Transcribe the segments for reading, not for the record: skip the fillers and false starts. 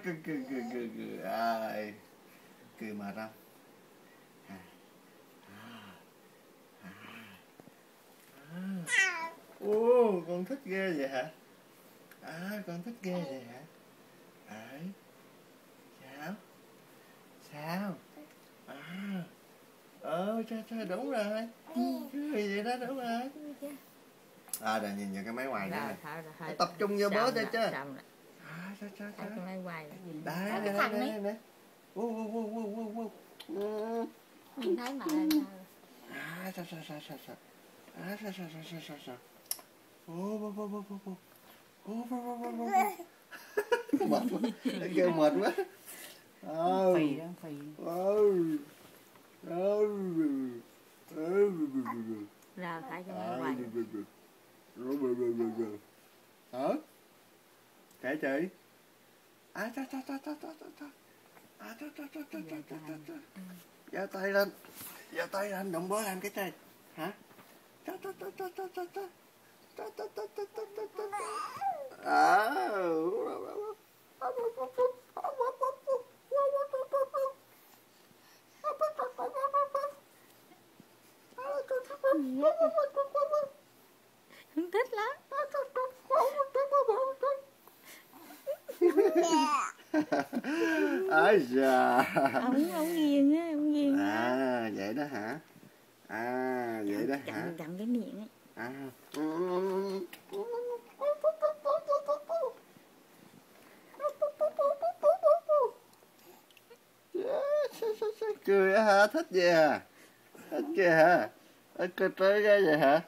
Cười ai cười mệt không? Ô, con thích ghê vậy hả? Con thích ghê vậy hả? Đấy. Sao? Sao? Trời đúng rồi. Cười vậy đó, đúng rồi. Rồi nhìn cái máy quay nữa này. Tập trung vô bớt đây chứ. Sao? Cái máy quay Đây. mình thấy mà Sao. Mệt quá, kêu mệt quá. phì. Nào thấy cái máy quay. Hả? Kể chị. Giơ tay lên, đụng bớ làm cái gì? Hả? Không thích lắm. Ôi giời. Ông nghiêng á, ông nghiêng. Vậy đó hả? Vậy đó hả? Gặm cái miệng ấy. Cười hả? Thích vậy hả? Thích kìa hả? Cười tới cái vậy hả?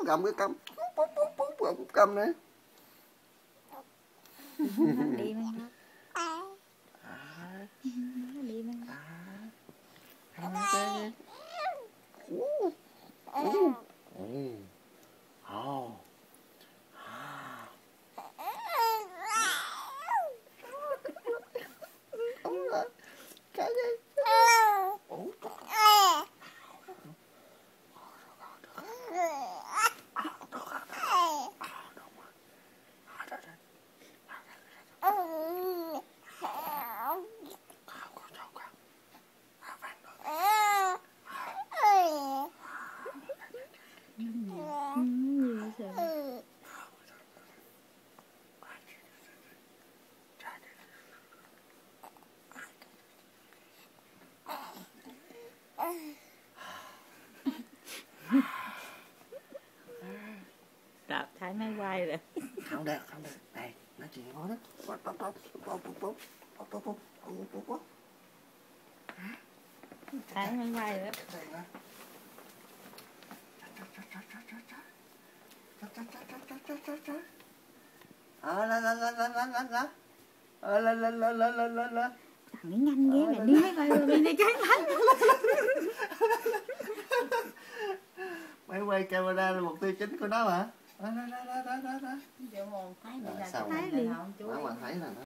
Cầm cái câm đấy. Đi mang nó. Đi mang nó. Đạp thái máy quay rồi. Không được. Đây, nói chuyện ngon đó. Thái máy quay rồi. Thằng ấy nhanh ghê mẹ đi máy quay rồi đi này cái máy quay camera là mục tiêu chính của nó mà. Đó. Thái liền. Mà thấy là nó